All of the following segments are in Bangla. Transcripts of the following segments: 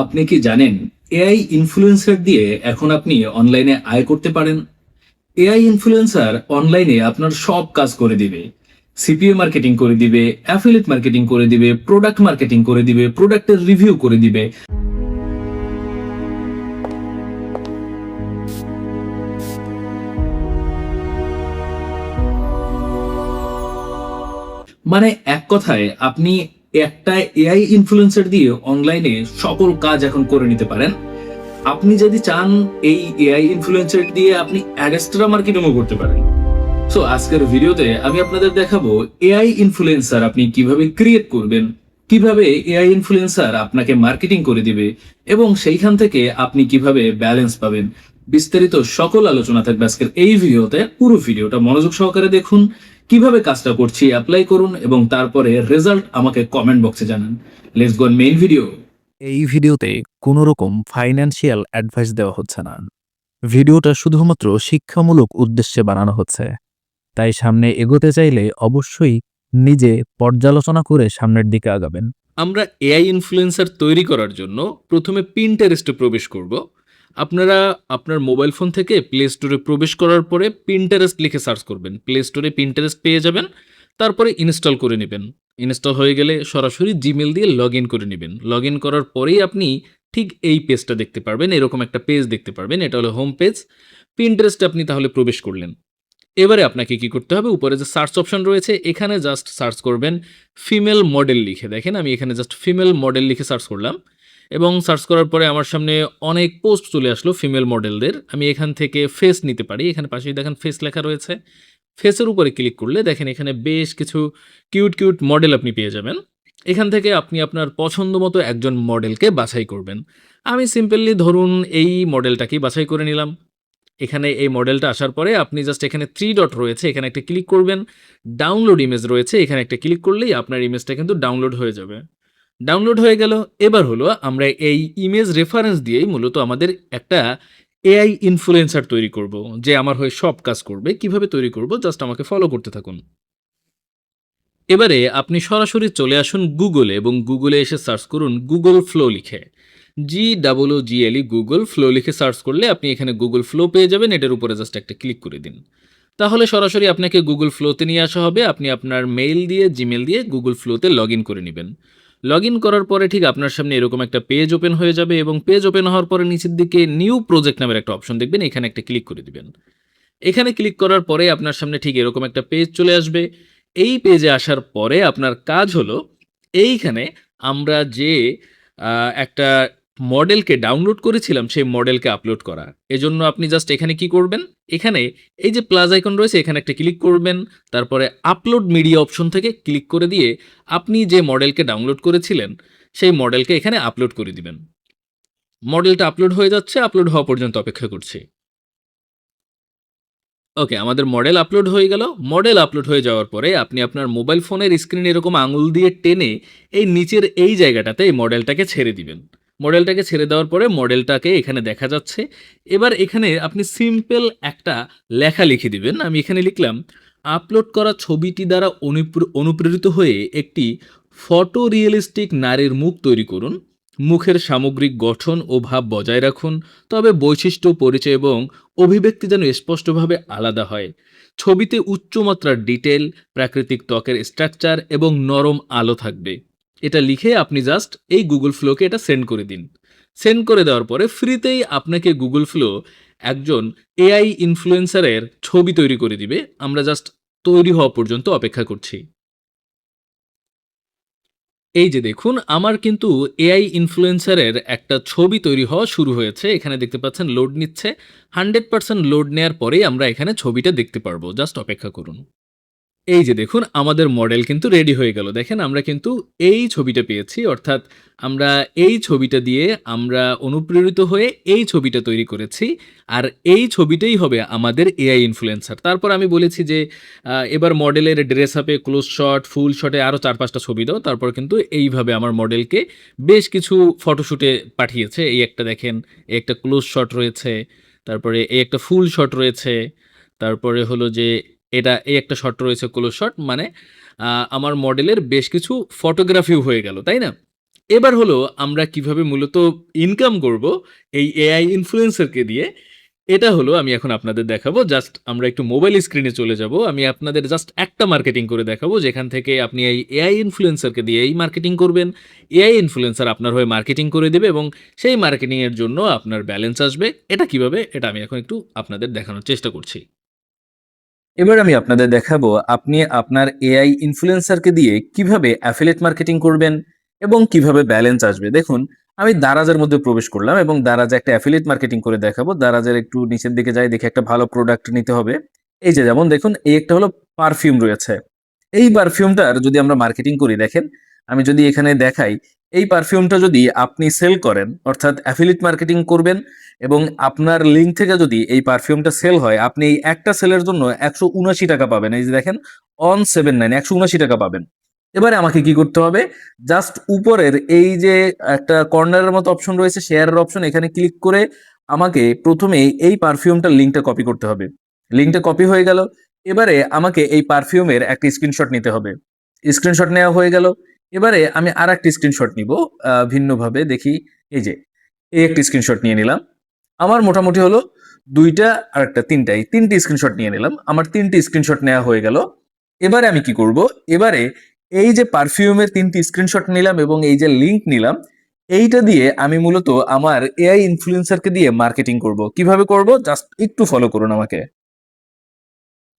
আপনি কি জানেন এআই ইনফ্লুয়েন্সার দিয়ে এখন আপনি অনলাইনে আয় করতে পারেন? এআই ইনফ্লুয়েন্সার অনলাইনে আপনার সব কাজ করে দিবে। সিপিএ মার্কেটিং করে দিবে, অ্যাফিলিয়েট মার্কেটিং করে দিবে, প্রোডাক্ট মার্কেটিং করে দিবে, প্রোডাক্টের রিভিউ করে দিবে। মানে এক কথায় আপনি একটা এআই ইনফ্লুয়েন্সার দিয়ে অনলাইনে সকল কাজ এখন করে নিতে পারেন। আপনি যদি চান এই এআই ইনফ্লুয়েন্সার দিয়ে আপনি এক্সট্রা মার্কেটিংও করতে পারেন। সো আজকের ভিডিওতে আমি আপনাদের দেখাবো এআই ইনফ্লুয়েন্সার আপনি কিভাবে ক্রিয়েট করবেন, কিভাবে এআই ইনফ্লুয়েন্সার আপনাকে মার্কেটিং করে দিবে এবং সেইখান থেকে আপনি কিভাবে ব্যালেন্স পাবেন। বিস্তারিত সকল আলোচনা থাকবে আজকের এই ভিডিওতে। পুরো ভিডিওটা মনোযোগ সহকারে দেখুন, কিভাবে কাজটা করছি অ্যাপ্লাই করুন এবং তারপরে রেজাল্ট আমাকে কমেন্ট বক্সে জানান। Let's go main video. এই ভিডিওতে কোনো রকম ফাইন্যান্সিয়াল অ্যাডভাইস দেওয়া হচ্ছে না। ভিডিওটা শুধুমাত্র শিক্ষামূলক উদ্দেশ্যে বানানো হচ্ছে। তাই সামনে এগোতে চাইলে অবশ্যই নিজে পর্যালোচনা করে সামনের দিকে আগাবেন। আমরা এআই ইনফ্লুয়েন্সার তৈরি করার জন্য প্রথমে পিন্টারেস্টে প্রবেশ করব। আপনারা আপনার মোবাইল ফোন থেকে প্লে স্টোরে প্রবেশ করার পরে পিন্টারেস্ট লিখে সার্চ করবেন। প্লে স্টোরে পিন্টারেস্ট পেয়ে যাবেন, তারপরে ইনস্টল করে নেবেন। ইনস্টল হয়ে গেলে সরাসরি জিমেল দিয়ে লগ ইন করে নেবেন। লগ ইন করার পরেই আপনি ঠিক এই পেজটা দেখতে পারবেন, এরকম একটা পেজ দেখতে পারবেন। এটা হলো হোম পেজ। পিন্টারেস্টে আপনি তাহলে প্রবেশ করলেন। এবারে আপনাকে কি করতে হবে, উপরে যে সার্চ অপশন রয়েছে এখানে জাস্ট সার্চ করবেন ফিমেল মডেল লিখে। দেখেন আমি এখানে জাস্ট ফিমেল মডেল লিখে সার্চ করলাম এবং সার্চ করার পরে আমার সামনে অনেক পোস্ট চলে আসলো ফিমেল মডেলদের। আমি এখান থেকে ফেস নিতে পারি। এখানে পাশেই দেখেন ফেস লেখা রয়েছে। ফেসের উপরে ক্লিক করলে দেখেন এখানে বেশ কিছু কিউট কিউট মডেল আপনি পেয়ে যাবেন। এখান থেকে আপনি আপনার পছন্দ মতো একজন মডেলকে বাছাই করবেন। আমি সিম্পলি ধরুন এই মডেলটাকেই বাছাই করে নিলাম। এখানে এই মডেলটা আসার পরে আপনি জাস্ট এখানে 3 ডট রয়েছে, এখানে একটা ক্লিক করবেন। ডাউনলোড ইমেজ রয়েছে, এখানে একটা ক্লিক করলেই আপনার ইমেজটা কিন্তু ডাউনলোড হয়ে যাবে। ডাউনলোড হয়ে গেল। এবার হলো আমরা এই ইমেজ রেফারেন্স দিয়েই মূলত আমাদের একটা এআই ইনফ্লুয়েন্সার তৈরি করব, যে আমার হয়ে সব কাজ করবে। কিভাবে তৈরি করব জাস্ট আমাকে ফলো করতে থাকুন। এবারে আপনি সরাসরি চলে আসুন গুগলে এবং গুগলে এসে সার্চ করুন গুগল ফ্লো লিখে। GOOGLE গুগল ফ্লো লিখে সার্চ করলে আপনি এখানে গুগল ফ্লো পেয়ে যাবেন। এটার উপরে জাস্ট একটা ক্লিক করে দিন। তাহলে সরাসরি আপনাকে গুগল ফ্লোতে নিয়ে আসা হবে। আপনি আপনার মেইল দিয়ে জিমেল দিয়ে গুগল ফ্লোতে লগ ইন করে নেবেন। লগ ইন করার পরে ঠিক আপনার সামনে এরকম একটা পেজ ওপেন হয়ে যাবে এবং পেজ ওপেন হওয়ার পরে নিচের দিকে নিউ প্রজেক্ট নামের একটা অপশন দেখবেন, এখানে একটা ক্লিক করে দিবেন। এখানে ক্লিক করার পরে আপনার সামনে ঠিক এরকম একটা পেজ চলে আসবে। এই পেজে আসার পরে আপনার কাজ হলো এইখানে আমরা যে একটা মডেলকে ডাউনলোড করেছিলাম সেই মডেলকে আপলোড করা। এজন্য আপনি জাস্ট এখানে কি করবেন, এখানে এই যে প্লাস আইকন রয়েছে এখানে একটা ক্লিক করবেন। তারপরে আপলোড মিডিয়া অপশন থেকে ক্লিক করে দিয়ে আপনি যে মডেলকে ডাউনলোড করেছিলেন সেই মডেলকে এখানে আপলোড করে দিবেন। মডেলটা আপলোড হয়ে যাচ্ছে, আপলোড হওয়া পর্যন্ত অপেক্ষা করছি। ওকে, আমাদের মডেল আপলোড হয়ে গেল। মডেল আপলোড হয়ে যাওয়ার পরে আপনি আপনার মোবাইল ফোনের স্ক্রিনে এরকম আঙুল দিয়ে টেনে এই নিচের এই জায়গাটাতে এই মডেলটাকে ছেড়ে দিবেন। মডেলটাকে ছেড়ে দেওয়ার পরে মডেলটাকে এখানে দেখা যাচ্ছে। এবার এখানে আপনি সিম্পল একটা লেখা লিখে দিবেন। আমি এখানে লিখলাম, আপলোড করা ছবিটি দ্বারা অনুপ্রেরিত হয়ে একটি ফটো রিয়েলিস্টিক নারীর মুখ তৈরি করুন। মুখের সামগ্রিক গঠন ও ভাব বজায় রাখুন, তবে বৈশিষ্ট্য, পরিচয় এবং অভিব্যক্তি যেন স্পষ্টভাবে আলাদা হয়। ছবিতে উচ্চমাত্রার ডিটেল, প্রাকৃতিক ত্বকের স্ট্রাকচার এবং নরম আলো থাকবে। এটা লিখে আপনি জাস্ট এই গুগল ফ্লোকে এটা সেন্ড করে দিন। সেন্ড করে দেওয়ার পরে ফ্রিতেই আপনাকে গুগল ফ্লো একজন এআই ইনফ্লুয়েন্সারের ছবি তৈরি করে দিবে। আমরা জাস্ট তৈরি হওয়া পর্যন্ত অপেক্ষা করছি। এই যে দেখুন আমার কিন্তু এআই ইনফ্লুয়েন্সারের একটা ছবি তৈরি হওয়া শুরু হয়েছে। এখানে দেখতে পাচ্ছেন লোড নিচ্ছে। 100% লোড নেয়ার পরেই আমরা এখানে ছবিটা দেখতে পারবো। জাস্ট অপেক্ষা করুন। এই যে দেখুন আমাদের মডেল কিন্তু রেডি হয়ে গেল। দেখেন আমরা কিন্তু এই ছবিটা পেয়েছি, অর্থাৎ আমরা এই ছবিটা দিয়ে আমরা অনুপ্রেরিত হয়ে এই ছবিটা তৈরি করেছি। আর এই ছবিটাই হবে আমাদের এআই ইনফ্লুয়েন্সার। তারপর আমি বলেছি যে এবার মডেলের ড্রেস আপে ক্লোজ শট, ফুল শটে আরও 4-5টা ছবি দাও। তারপর কিন্তু এইভাবে আমার মডেলকে বেশ কিছু ফটোশ্যুটে পাঠিয়েছে। এই একটা দেখেন, এই একটা ক্লোজ শট রয়েছে, তারপরে এই একটা ফুল শট রয়েছে, তারপরে হলো যে এই একটা শট রয়েছে ক্লোজ শট। মানে আমার মডেলের বেশ কিছু ফটোগ্রাফিও হয়ে গেল, তাই না? এবার হলো আমরা কিভাবে মূলত ইনকাম করব এই এআই ইনফ্লুয়েন্সারকে দিয়ে। এটা হলো আমি এখন আপনাদের দেখাবো। জাস্ট আমরা একটু মোবাইল স্ক্রিনে চলে যাব। আমি আপনাদের জাস্ট একটা মার্কেটিং করে দেখাবো, যেখান থেকে আপনি এই এআই ইনফ্লুয়েন্সারকে দিয়েই মার্কেটিং করবেন। এআই ইনফ্লুয়েন্সার আপনার হয়ে মার্কেটিং করে দেবে এবং সেই মার্কেটিং এর জন্য আপনার ব্যালেন্স আসবে। এটা কিভাবে? এটা আমি এখন একটু আপনাদের দেখানোর চেষ্টা করছি। এবার আমি আপনাদের দেখাবো আপনি আপনার এআই ইনফ্লুয়েন্সারকে দিয়ে কিভাবে অ্যাফিলিয়েট মার্কেটিং করবেন এবং কিভাবে ব্যালেন্স আসবে। দেখুন, আমি দারাজের মধ্যে প্রবেশ করলাম এবং দারাজে একটা অ্যাফিলিয়েট মার্কেটিং করে দেখাবো। দারাজের একটু নিচের দিকে যাই, দেখি একটা ভালো প্রোডাক্ট নিতে হবে। এই যে যেমন দেখুন, এই একটা হলো পারফিউম রয়েছে। এই পারফিউমটার যদি আমরা মার্কেটিং করি, দেখেন আমি যদি এখানে দেখাই, এই পারফিউমটা যদি আপনি সেল করেন, অর্থাৎ অ্যাফিলিয়েট মার্কেটিং করবেন এবং আপনার লিঙ্ক থেকে যদি এই পারফিউমটা সেল হয়, আপনি এই একটা সেলের জন্য 179 টাকা পাবেন। এই যে দেখেন, অন 79 179 টাকা পাবেন। এবারে আমাকে কি করতে হবে? জাস্ট উপরের এই যে একটা কর্নারের মতো অপশন রয়েছে, শেয়ারের অপশন, এখানে ক্লিক করে আমাকে প্রথমে এই পারফিউমটার লিঙ্কটা কপি করতে হবে। লিঙ্কটা কপি হয়ে গেল। এবারে আমাকে এই পারফিউমের একটা স্ক্রিনশট নিতে হবে। স্ক্রিনশট নেওয়া হয়ে গেল। এবারে আমি আর একটা স্ক্রিনশট নিব ভিন্নভাবে। দেখি, এই যে এই একটি স্ক্রিনশট নিয়ে নিলাম। আমার মোটামুটি হলো ২টা আর একটা ৩টে স্ক্রিনশট নিয়ে নিলাম। আমার ৩টে স্ক্রিনশট নেওয়া হয়ে গেল। এবারে আমি কি করব? এবারে এই যে পারফিউমের ৩টি স্ক্রিনশট নিলাম এবং এই যে লিংক নিলাম, এইটা দিয়ে আমি মূলত আমার এআই ইনফ্লুয়েন্সারকে দিয়ে মার্কেটিং করব। কিভাবে করব? জাস্ট একটু ফলো করুন আমাকে।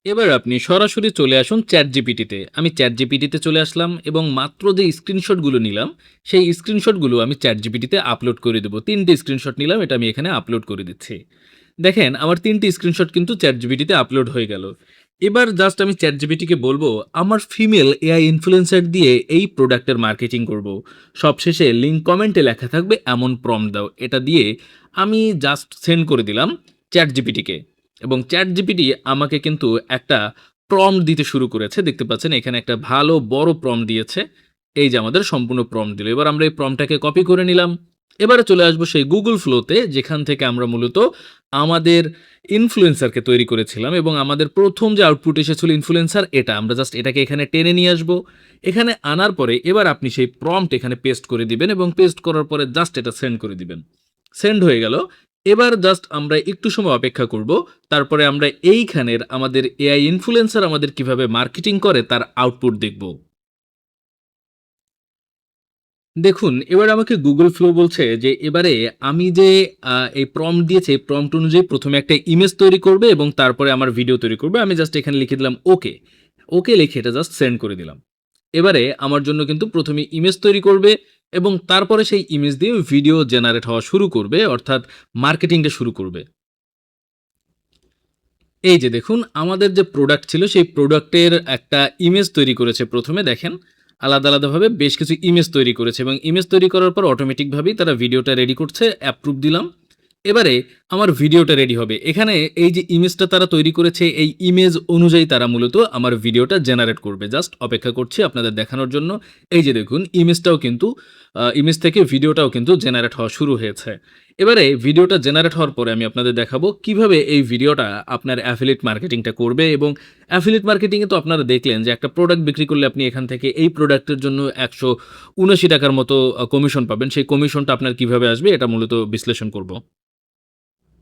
এবার আপনি সরাসরি চলে আসুন চ্যাটজিপিটিতে। আমি চ্যাটজিপিটিতে চলে আসলাম এবং মাত্র যে স্ক্রিনশটগুলো নিলাম, সেই স্ক্রিনশটগুলো আমি চ্যাটজিপিটিতে আপলোড করে দেবো। ৩টে স্ক্রিনশট নিলাম, এটা আমি এখানে আপলোড করে দিচ্ছি। দেখেন আমার ৩টে স্ক্রিনশট কিন্তু চ্যাটজিপিটিতে আপলোড হয়ে গেল। এবার জাস্ট আমি চ্যাটজিপিটিকে বলবো আমার ফিমেল এআই ইনফ্লুয়েন্সার দিয়ে এই প্রোডাক্টের মার্কেটিং করব। সবশেষে লিঙ্ক কমেন্টে লেখা থাকবে এমন প্রম্পট দাও। এটা দিয়ে আমি জাস্ট সেন্ড করে দিলাম চ্যাটজিপিটিকে এবং চ্যাটজিপিটি আমাকে কিন্তু একটা প্রম্পট দিতে শুরু করেছে। দেখতে পাচ্ছেন এখানে একটা ভালো বড় প্রম্পট দিয়েছে। এই যে আমাদের সম্পূর্ণ প্রম্পট দিল। এবার আমরা এই প্রম্পটটাকে কপি করে নিলাম। এবারে চলে আসবো সেই গুগল ফ্লোতে, যেখান থেকে আমরা মূলত আমাদের ইনফ্লুয়েন্সারকে তৈরি করেছিলাম এবং আমাদের প্রথম যে আউটপুট এসেছিল ইনফ্লুয়েন্সার, এটা আমরা জাস্ট এটাকে এখানে টেনে নিয়ে আসবো। এখানে আনার পরে এবার আপনি সেই প্রম্পট এখানে পেস্ট করে দিবেন এবং পেস্ট করার পরে জাস্ট এটা সেন্ড করে দিবেন। সেন্ড হয়ে গেল। এবার জাস্ট আমরা একটু সময় অপেক্ষা করব। তারপরে আমরা এইখানের আমাদের এআই ইনফ্লুয়েন্সার আমাদের কিভাবে মার্কেটিং করে তার আউটপুট দেখব। দেখুন, এবার আমাকে গুগল ফ্লো বলছে যে এবারে আমি যে এই প্রম্পট দিয়েছি, এই প্রম্পট অনুযায়ী প্রথমে একটা ইমেজ তৈরি করবে এবং তারপরে আমার ভিডিও তৈরি করবে। আমি জাস্ট এখানে লিখে দিলাম ওকে। ওকে লিখে এটা জাস্ট সেন্ড করে দিলাম। এবারে আমার জন্য কিন্তু প্রথমে ইমেজ তৈরি করবে এবং তারপরে সেই ইমেজ দিয়ে ভিডিও জেনারেট হওয়া শুরু করবে, অর্থাৎ মার্কেটিংটা শুরু করবে। এই যে দেখুন আমাদের যে প্রোডাক্ট ছিল সেই প্রোডাক্টের একটা ইমেজ তৈরি করেছে। প্রথমে দেখেন আলাদা আলাদাভাবে বেশ কিছু ইমেজ তৈরি করেছে এবং ইমেজ তৈরি করার পর অটোমেটিকভাবেই তারা ভিডিওটা রেডি করছে। অ্যাপ্রুভ দিলাম। এবারে আমার ভিডিওটা রেডি হবে। এখানে এই যে ইমেজটা তারা তৈরি করেছে, এই ইমেজ অনুযায়ী তারা মূলত আমার ভিডিওটা জেনারেট করবে। জাস্ট অপেক্ষা করছি আপনাদের দেখানোর জন্য। এই যে দেখুন ইমেজটাও কিন্তু ইমেজ থেকে ভিডিওটাও কিন্তু জেনারেট হওয়া শুরু হয়েছে। এবারে ভিডিওটা জেনারেট হওয়ার পরে আমি আপনাদের দেখাবো কিভাবে এই ভিডিওটা আপনার অ্যাফিলিয়েট মার্কেটিংটা করবে। এবং অ্যাফিলিয়েট মার্কেটিংয়ে তো আপনারা দেখলেন যে একটা প্রোডাক্ট বিক্রি করলে আপনি এখান থেকে এই প্রোডাক্টের জন্য 179 টাকার মতো কমিশন পাবেন। সেই কমিশনটা আপনার কিভাবে আসবে এটা মূলত বিশ্লেষণ করব।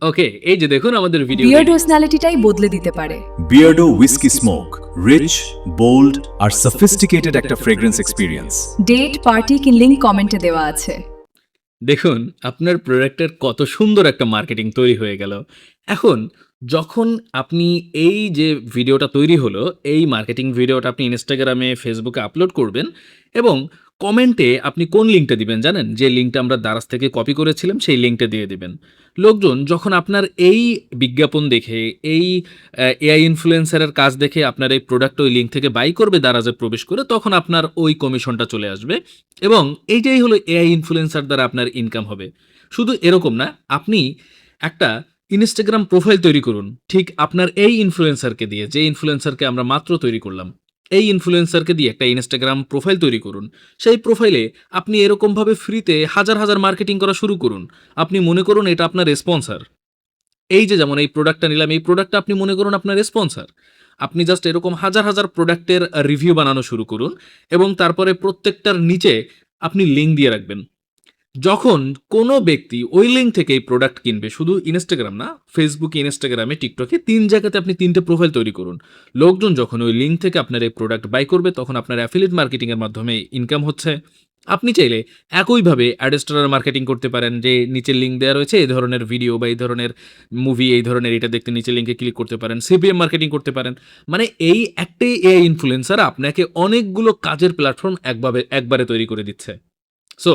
ওকে, এই যে দেখুন আমাদের ভিডিও বিয়ার্ড পার্সোনালিটিটাই বদলে দিতে পারে। Beardo whisky smoke, rich, bold আর সফিস্টিকেটেড একটা ফ্রেগ্রেন্স এক্সপিরিয়েন্স। ডেট পার্টি কি লিংক কমেন্টে দেওয়া আছে। দেখুন আপনার প্রোডাক্টের কত সুন্দর একটা মার্কেটিং তৈরি হয়ে গেল। এখন যখন আপনি এই যে ভিডিওটা তৈরি হলো, এই মার্কেটিং ভিডিওটা আপনি ইনস্টাগ্রামে, ফেসবুকে আপলোড করবেন এবং কমেন্টে আপনি কোন লিঙ্কটা দিবেন জানেন? যে লিঙ্কটা আমরা দারাজ থেকে কপি করেছিলাম সেই লিঙ্কটা দিয়ে দিবেন। লোকজন যখন আপনার এই বিজ্ঞাপন দেখে, এই এআই ইনফ্লুয়েন্সারের কাজ দেখে আপনার এই প্রোডাক্ট ওই লিঙ্ক থেকে বাই করবে দারাজে প্রবেশ করে, তখন আপনার ওই কমিশনটা চলে আসবে এবং এইটাই হলো এআই ইনফ্লুয়েন্সার দ্বারা আপনার ইনকাম হবে। শুধু এরকম না, আপনি একটা ইনস্টাগ্রাম প্রোফাইল তৈরি করুন ঠিক আপনার এই ইনফ্লুয়েন্সারকে দিয়ে, যে ইনফ্লুয়েন্সারকে আমরা মাত্র তৈরি করলাম, এই ইনফ্লুয়েন্সারকে দিয়ে একটা ইনস্টাগ্রাম প্রোফাইল তৈরি করুন। সেই প্রোফাইলে আপনি এরকমভাবে ফ্রিতে হাজার হাজার মার্কেটিং করা শুরু করুন। আপনি মনে করুন এটা আপনার স্পন্সর। এই যে যেমন এই প্রোডাক্টটা নিলাম, এই প্রোডাক্টটা আপনি মনে করুন আপনার স্পন্সর। আপনি জাস্ট এরকম হাজার হাজার প্রোডাক্টের রিভিউ বানানো শুরু করুন এবং তারপরে প্রত্যেকটার নিচে আপনি লিঙ্ক দিয়ে রাখবেন। যখন কোনো ব্যক্তি ওই লিঙ্ক থেকে এই প্রোডাক্ট কিনবে, শুধু ইনস্টাগ্রাম না, ফেসবুকে, ইনস্টাগ্রামে, টিকটকে ৩ জায়গাতে আপনি ৩টে প্রোফাইল তৈরি করুন। লোকজন যখন ওই লিঙ্ক থেকে আপনার এই প্রোডাক্ট বাই করবে, তখন আপনার অ্যাফিলিয়েট মার্কেটিং এর মাধ্যমে ইনকাম হচ্ছে। আপনি চাইলে একইভাবে অ্যাডস্টারার মার্কেটিং করতে পারেন, যে নিচের লিঙ্ক দেওয়া রয়েছে, এই ধরনের ভিডিও বা এই ধরনের মুভি, এই ধরনের এটা দেখতে নিচের লিঙ্কে ক্লিক করতে পারেন। সিপিএম মার্কেটিং করতে পারেন। মানে এই একটাই এআই ইনফ্লুয়েন্সার আপনাকে অনেকগুলো কাজের প্ল্যাটফর্ম একবারে তৈরি করে দিচ্ছে। সো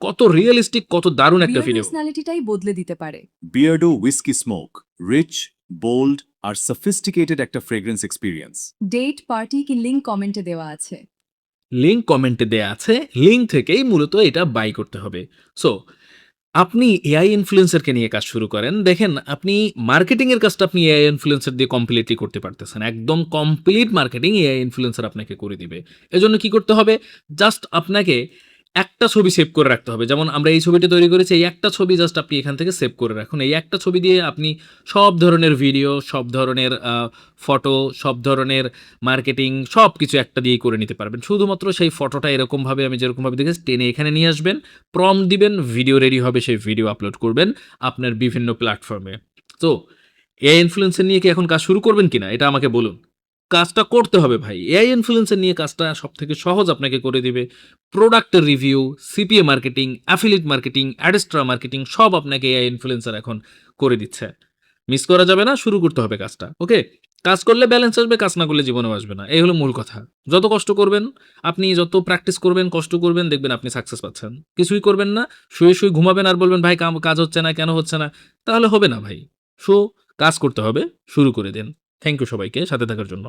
কত রিয়েলিস্টিক, কত দারুণ একটা বিয়ার ভিডিও। পার্সোনালিটিটাই বদলে দিতে পারে। Beardo Whiskey Smoke. Rich, bold, আর sophisticated একটা fragrance experience. ডেট পার্টি কি লিংক কমেন্টে দেওয়া আছে। লিঙ্ক কমেন্টে দেয়া আছে, লিঙ্ক থেকেই মূলত এটা বাই করতে হবে। সো আপনি এআই ইনফ্লুয়েন্সারকে নিয়ে কাজ শুরু করেন। দেখেন, আপনি মার্কেটিং এর কাজটা আপনি এআই ইনফ্লুয়েন্সার দিয়ে কমপ্লিটলি করতে পারতেছেন। একদম কমপ্লিট মার্কেটিং এআই ইনফ্লুয়েন্সার আপনাকে করে দিবে। এজন্য কি করতে হবে? জাস্ট আপনাকে একটা ছবি সেভ করে রাখতে হবে। যেমন আমরা এই ছবিটা তৈরি করেছি, এই একটা ছবি জাস্ট আপনি এখান থেকে সেভ করে রাখুন। এই একটা ছবি দিয়ে আপনি সব ধরনের ভিডিও, সব ধরনের ফটো, সব ধরনের মার্কেটিং সবকিছু একটা দিয়েই করে নিতে পারবেন। শুধুমাত্র সেই ফটোটা এরকমভাবে, আমি যেরকমভাবে দেখেছি, টেনে এখানে নিয়ে আসবেন, প্রম্পট দিবেন, ভিডিও রেডি হবে, সেই ভিডিও আপলোড করবেন আপনার বিভিন্ন প্ল্যাটফর্মে। তো এআই ইনফ্লুয়েন্সার নিয়ে কি এখন কাজ শুরু করবেন কিনা, এটা আমাকে বলুন। কাজটা করতে হবে ভাই। এআই ইনফ্লুয়েন্সার নিয়ে কাজটা সবথেকে সহজ আপনাকে করে দিবে। প্রোডাক্টের review, CPA marketing, affiliate marketing, Adsterra marketing সব আপনাকে এআই ইনফ্লুয়েন্সার এখন করে দিচ্ছে। মিস করা যাবে না, শুরু করতে হবে কাজটা। ওকে, কাজ করলে ব্যালেন্স আসবে, কাজ না করলে জীবনেও আসবে না। এই হলো মূল কথা। যত কষ্ট করবেন আপনি, যত প্র্যাকটিস করবেন, কষ্ট করবেন, দেখবেন আপনি সাকসেস পাচ্ছেন। কিছুই করবেন না, শুয়ে শুয়ে ঘুমাবেন আর বলবেন ভাই কাজ হচ্ছে না, কেন হচ্ছে না? তাহলে হবে না ভাই। কাজ করতে হবে, শুরু করে দিন। থ্যাংক ইউ সবাইকে সাথে থাকার জন্য।